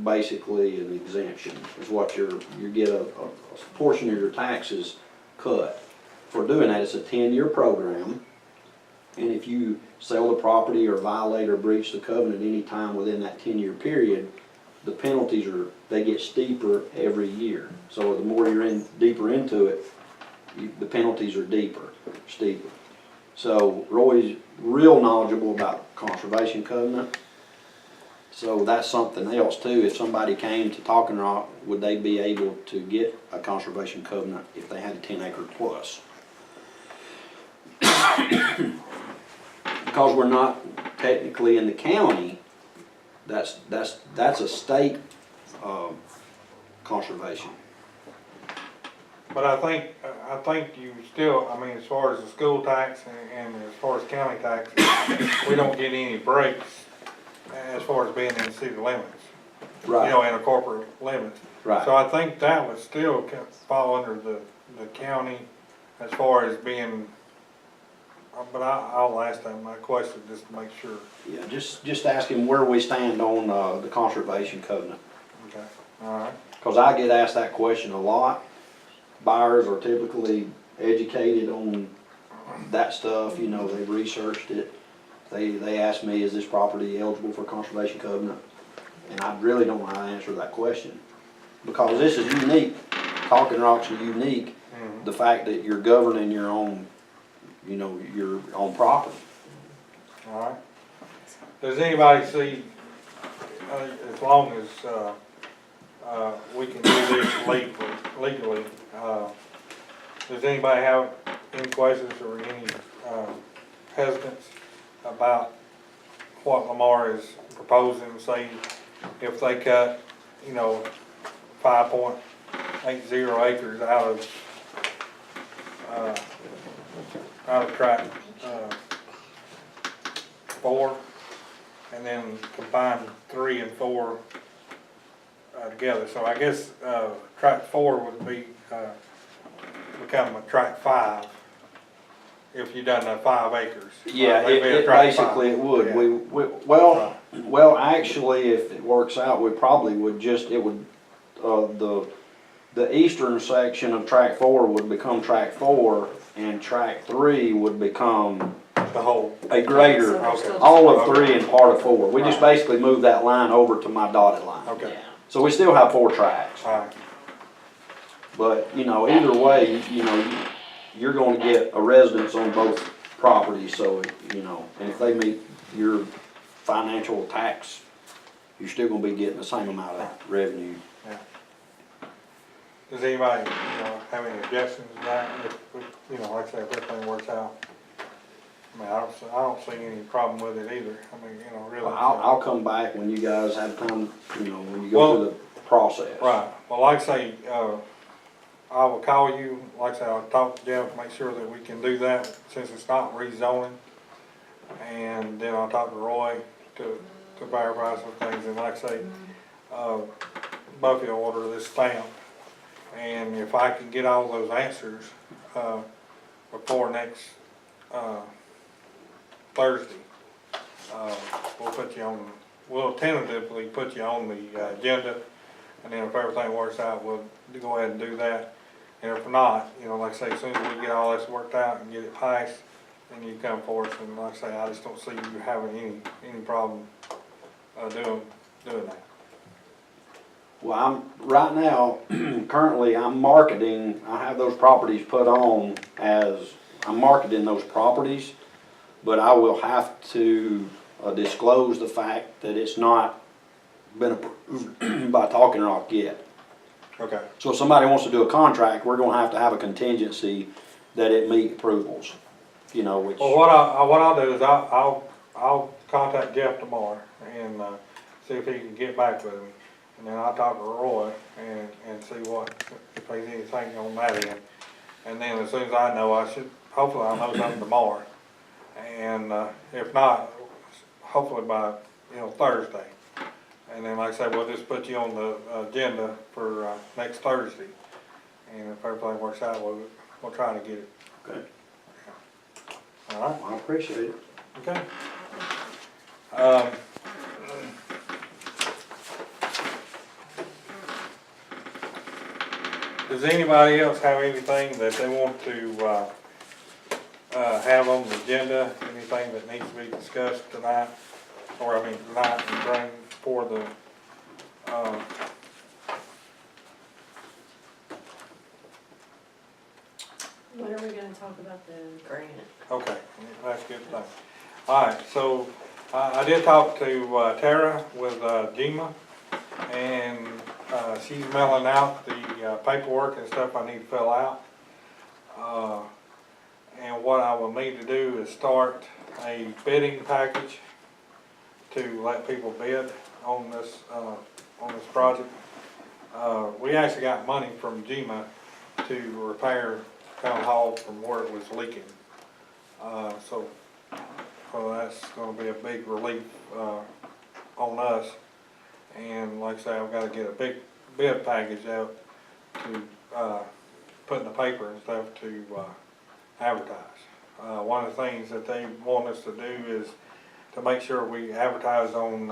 basically an exemption is what you get a portion of your taxes cut. For doing that, it's a 10-year program, and if you sell the property or violate or breach the covenant any time within that 10-year period, the penalties they get steeper every year. So the more you're deeper into it, the penalties are steeper. So Roy's real knowledgeable about conservation covenant. So that's something else too. If somebody came to Talking Rock, would they be able to get a conservation covenant if they had a 10-acre plus? Because technically in the county, that's a state, conservation. But I think you still, I mean, as far as the school tax and as far as county tax, we don't get any breaks as far as being in city limits. You know, in a corporate limits. Right. So I think that would still fall under the county as far as being, but I'll ask them my question just to make sure. Yeah, just ask him where we stand on, the conservation covenant. Okay, all right. Cause I get asked that question a lot. Buyers are typically educated on that stuff, you know, they've researched it. They ask me, is this property eligible for conservation covenant? And I really don't know how to answer that question. Because this is unique, Talking Rock's unique, the fact that you're governing your own, you know, your own property. All right. Does anybody see, as long as, we can do this legally, does anybody have any questions or any, hesitance about what Lamar is proposing, say, if they cut, you know, 5.80 acres out of tract, 4, and then combine 3 and 4 together. So I guess tract 4 would be become a tract 5 if you done that 5 acres. Yeah, They'd be a it tract basically 5. it would. Yeah. Well, actually, if it works out, we probably would just, it would, the eastern section of tract 4 would become tract 4, and tract 3 would become The whole. a greater, So they're still all of Okay. 3 and part of 4. We just Right. basically move that line over to my dotted line. Okay. Yeah. So we still have 4 tracks. All right. But, you know, either way, you know, you're gonna get a residence on both properties, so, you know, and if they meet your financial tax, you're still gonna be getting the same amount of revenue. Yeah. Does anybody, you know, have any objections to that? If, you know, like I said, if everything works out. I mean, I don't see any problem with it either. I mean, you know, really. I'll come back when you guys have time, you know, when you go through the process. Right. Well, like I say, I will call you, like I said, I'll talk to Jeff, make sure that we can do that since it's not rezoning. And then I'll talk to Roy to verify some things. And like I say, Buffy will order this stamp. And if I can get all those answers, before next, Thursday, we'll tentatively put you on the agenda, and then if everything works out, we'll go ahead and do that. And if not, you know, like I say, as soon as we get all this worked out and get it passed, then you come for us, and like I say, I just don't see you having any problem, doing that. Well, right now, currently, I'm marketing, I have those properties put on I'm marketing those properties, but I will have to disclose the fact that it's not been approved by Talking Rock yet. Okay. So if somebody wants to do a contract, we're gonna have a contingency that it meet approvals, you know, which. Well, what I'll do is I'll contact Jeff tomorrow and, see if he can get back with me. And then I'll talk to Roy and see if there's anything on that end. And then as soon as I know, hopefully I'll know something tomorrow. And, if not, hopefully by, you know, Thursday. And then like I said, we'll just put you on the agenda for, next Thursday. And if everything works out, we'll try to get it. Okay. All right? I appreciate it. Okay. Does anybody else have anything that they want to, have on the agenda? Anything that needs to be discussed tonight? Or, I mean, tonight and bring for the, When are we gonna talk about the grant? okay, that's a good thing. All right, so I did talk to Tara with GEMA, and she's mailing out the paperwork and stuff I need to fill out. And what I will need to do is start a bidding package to let people bid on this project. We actually got money from GEMA to repair town hall from where it was leaking. So that's gonna be a big relief, on us. And like I say, I've gotta get a big bid package out to, put in the paper and stuff to, advertise. One of the things that they want us to do is to make sure we advertise on,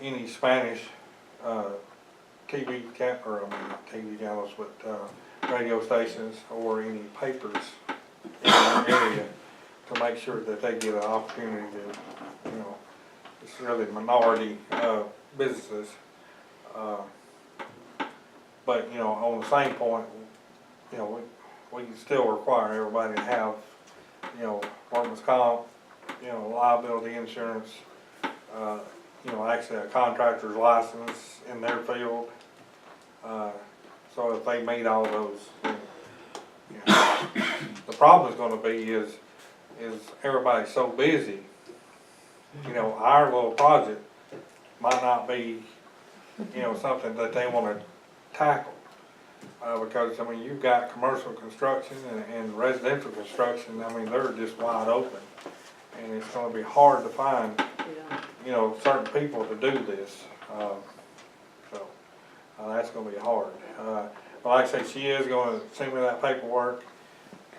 any Spanish, TV or, I mean, not TV channels, but, radio stations or any papers in our area to make sure that they get an opportunity to, you know, it's really minority, businesses. But, you know, on the same point, you know, we can still require everybody to have, you know, workman's comp, you know, liability insurance, you know, actually a contractor's license in their field. So if they meet all those, then, you know. The problem is gonna be is everybody's so busy, you know, our little project might not be, you know, something that they wanna tackle. Because, I mean, you've got commercial construction and residential construction, I mean, they're just wide open. And it's gonna be hard to find, you know, certain people to do this. So that's gonna be hard. But like I say, she is gonna send me that paperwork,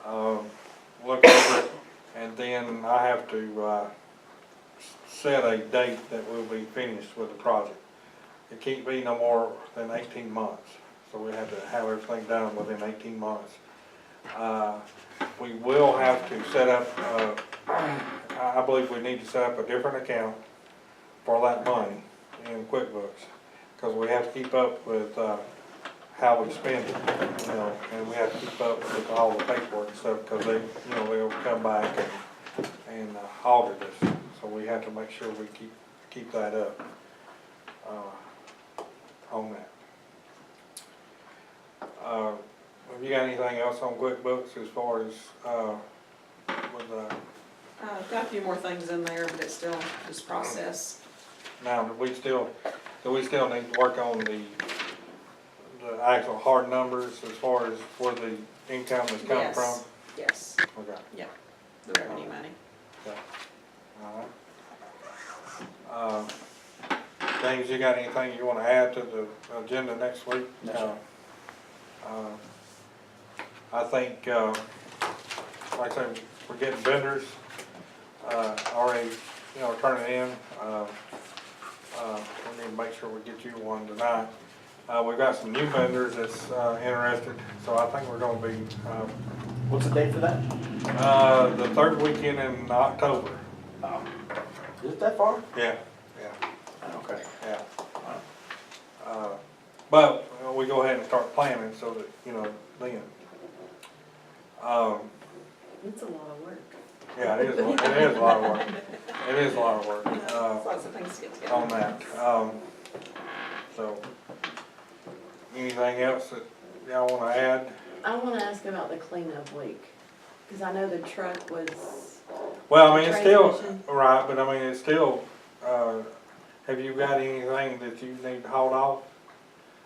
look over it, and then I have to, set a date that we'll be finished with the project. It can't be no more than 18 months. So we have to have everything done within 18 months. We will have to set up, I believe we need to set up a different account for that money in QuickBooks, because we have to keep up with how we spend it, you know, and we have to keep up with all the paperwork and stuff, because they, you know, they'll come back and audit us. So we have to make sure we keep that up on that. Have you got anything else on QuickBooks as far as with I've got a few more things in there, but it's still just process. now? Do we still need to work on the actual hard numbers as far as where the income is coming Yes. from? Yes, Okay. the revenue money. All right. James, you got anything you want to add to the agenda next week? No, sir. I think, like I said, we're getting vendors, already, you know, turning in. We need to make sure we get you one tonight. We've got some new vendors that's, interested, so I think we're gonna be, What's the date for that? the third weekend in October. Is it that far? Yeah, Okay. yeah. But we go ahead and start planning so that, you know, then. It's a lot of work. Yeah, it is a lot of work. It is a lot of work, Lots of things to get together. on that. So, anything else that y'all wanna add? I wanna ask about the cleanup week, cause I know the truck was, Well, I mean, it's still, Transmission. right, but I mean, it's still, have you got anything that you need hauled off?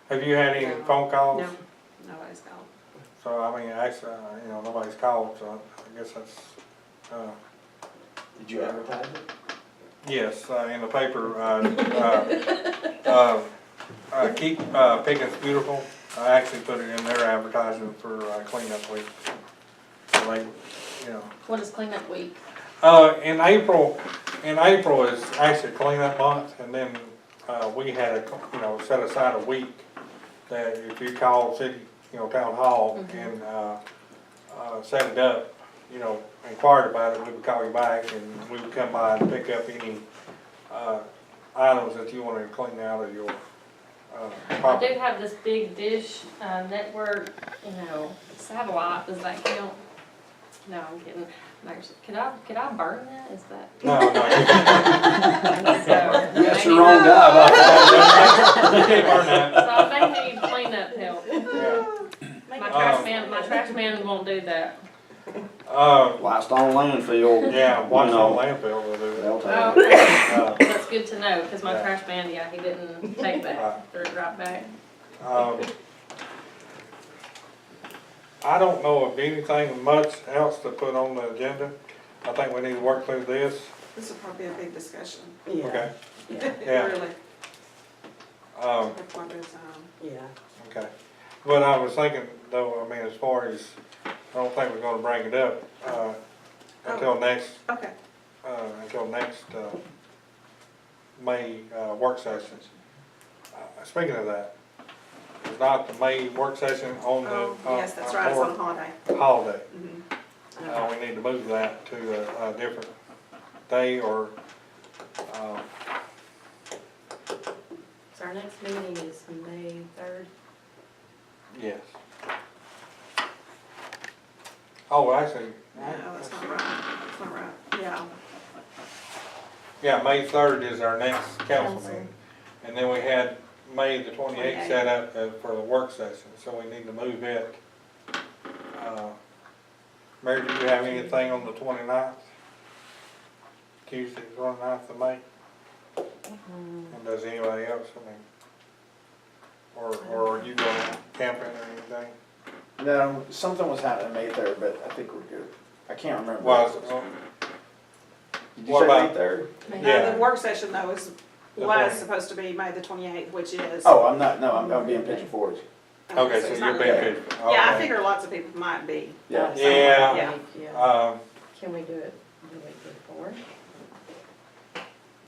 Have you had any No. phone calls? No, nobody's called. So, I mean, actually, you know, nobody's called, so I guess that's, Did you advertise it? yes, in the paper, keep, Pickens beautiful. I actually put it in their advertising for cleanup week. So they, you know. What is cleanup week? In April is actually cleanup month, and then, we had you know, set aside a week that if you call city, you know, town hall and, set it up, you know, inquired about it, we would call you back and we would come by and pick up any, items that you wanted to clean out of your, I property. do have this big dish, network, you know, satellite, does that count? No, I'm kidding. Actually, could I burn that? Is that? No, no. So, That's the maybe- wrong guy, but You can't burn that. So I may need cleanup help. Yeah. My trash man won't do that. Whitestone landfill. Yeah, watch You on know, landfill will do They'll it. take Oh, it. okay. That's good to know, because my Yeah. trash man, yeah, he didn't take that, threw it right back. I don't know of anything much else to put on the agenda. I think we need to work through this. This will probably be a big discussion. Yeah, Okay, yeah, Yeah. Really, um, for quite a bit of time. yeah. okay. But I was thinking though, I mean, as far as, I don't think we're gonna bring it up, until next, Okay, May, work session. Speaking of that, is not the May work session on the, oh, yes, that's right, it's on holiday. holiday. Mhm. We need to move that to a different day or, So our next meeting is May 3rd. yes. Oh, actually, No, that's not right, that's not right, yeah. yeah, May 3rd is our next council Council. meeting. And then we had May the 28th set up for the work session, so we need to move it. Mary, do you have anything on the 29th? Tuesday, 29th of May? And does anybody else, I mean, or are you going camping or anything? No, something was happening May 3rd, but I think we're good. I can't remember. Was, Did you what say about- May 3rd? Yeah. No, the work session though The was 20th. supposed to be May the 28th, which is. Oh, I'm not, no, I'm being Pigeon Forge. okay, so it's you're not being really- pitched. Yeah, I Okay. figure lots of people might be. Yeah. Yeah. Yeah. Can we do it the week before?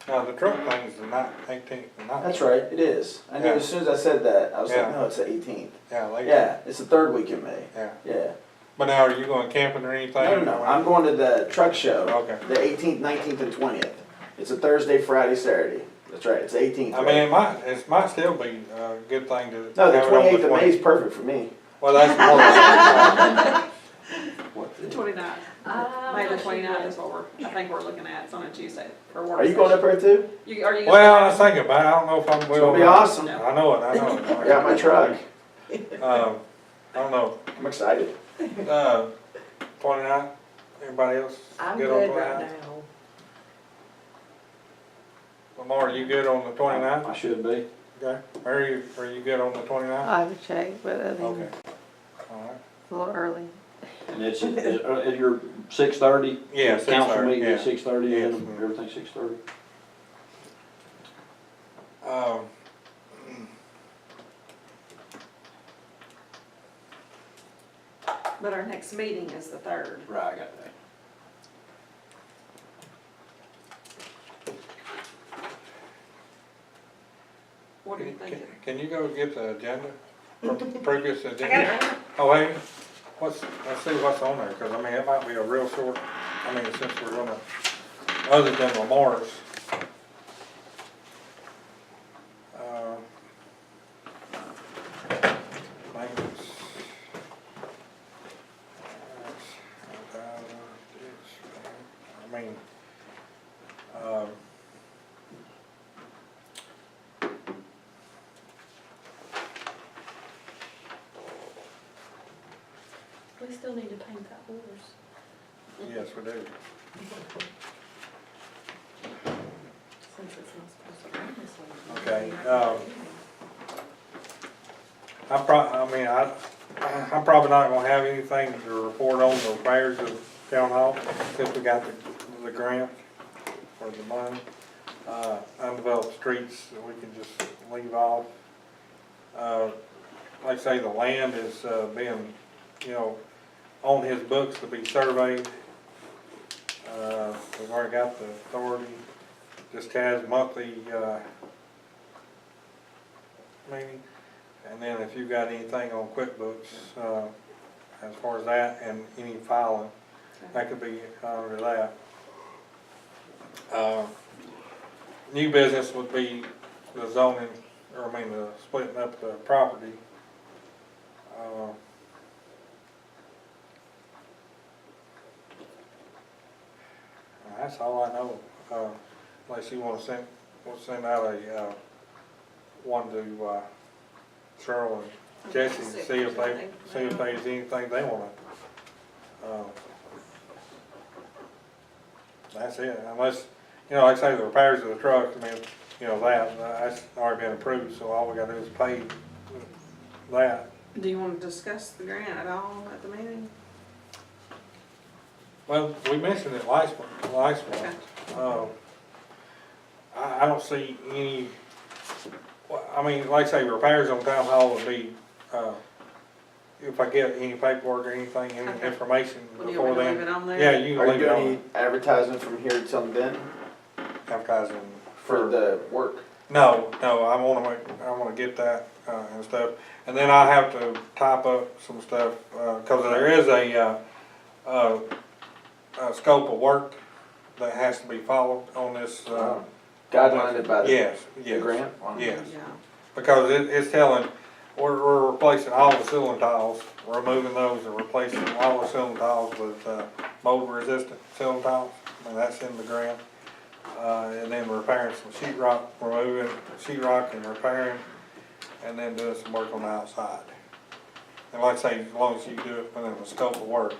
Now, the truck thing's the 18th and 19th. That's right, it is. I knew Yeah. as soon as I said that, I was Yeah. like, no, it's the 18th. Yeah, later. Yeah, it's the third week in May. Yeah. Yeah. But now, are you going camping or anything? No, I'm going to the truck show. Okay. The 18th, 19th, and 20th. It's a Thursday, Friday, Saturday. That's right, it's the 18th. I mean, it might still be a good thing to. No, the have it on 28th of May 20th. is perfect for me. Well, that's more. What? The 29th, May the 29th is what I think we're looking at, it's on a Tuesday for work. Are you going up there too? Are you? Well, I was thinking about it, I don't know if I'm It's will. gonna be awesome. No. I know it. I got my truck. I don't know, I'm excited. 29th, everybody else I'm good on good right 29th? now. Lamar, you good on the 29th? I should be. Okay. Mary, are you good on the 29th? I would check, but I think Okay. All right. a little early. And it's at your 6:30? Yeah, Council 6:30, meeting at yeah. 6:30 Yes. and everything 6:30? But our next meeting is the 3rd. Right, I got that. What are you thinking? Can you go get the agenda, previous I agenda? got it right. Oh, hey, let's see what's on there, cause I mean, it might be a real short, I mean, since we're gonna, other than Lamar's. Maintenance. I mean, We still need to paint that horse, yes, we do. since it's not supposed to rain this week. Okay, I'm probably not gonna have anything to report on the repairs of town hall, since we got the grant for the money. Undeveloped streets, we can just leave off. Like I say, the land is, being, on his books to be surveyed. We've already got the authority, just has monthly, meeting. And then if you've got anything on QuickBooks, as far as that and any filing, that could be under that. New business would be the zoning, or I mean, the splitting up the property. That's all I know. Unless you wanna we'll send out a, one to, Cheryl and Jesse, and see if there's anything they wanna, That's it, unless, you know, like I say, the repairs of the truck, I mean, you know, that's already been approved, so all we gotta do is pay that. Do you wanna discuss the grant at all at the meeting? Well, we mentioned it last month. I don't see any, well, I mean, like I say, repairs on town hall would be, if I get any paperwork or anything, any Okay. information Well, do you before want me to leave then. it on there? Yeah, you Are can you leave it doing on, any advertising from here till then advertising. for the work? No, I wanna get that, and stuff, and then I have to type up some stuff, cause there is a scope of work that has to be followed on this, Guidelined by the yes, the yes, grant? Wow. yes. Yeah. Because it's telling, we're replacing all the ceiling tiles, removing those and replacing all the ceiling tiles with, mold resistant ceiling tiles, and that's in the grant. And then repairing some sheetrock, removing sheetrock and repairing, and then doing some work on the outside. And like I say, as long as you do it within the scope of work.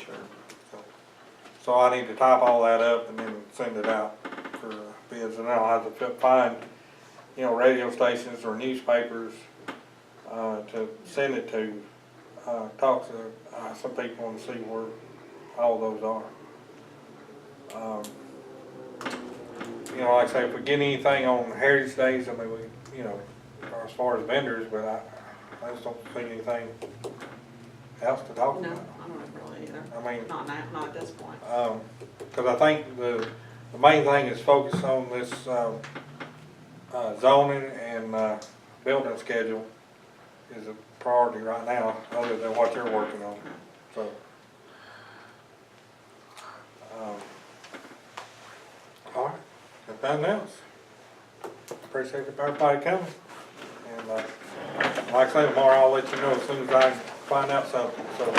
Sure. So I need to type all that up and then send it out for bids, and then I'll have to find, you know, radio stations or newspapers, to send it to, talk to, some people and see where all those are. You know, like I say, if we get anything on Heritage Days, I mean, we, you know, as far as vendors, but I just don't see anything else to talk No, about. I don't really either. I mean, Not now, not at this point. cause I think the main thing is focus on this, zoning and, building schedule is a priority right now, other than what you're working on, so. All right, if nothing else, appreciate everybody coming, and, like I say, tomorrow I'll let you know as soon as I find out something, so. You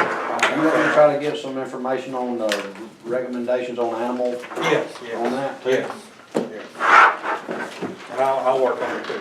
want me to try to get some information on the recommendations on animal, Yes, on yes, that too? yes, yes. And I'll work on it too.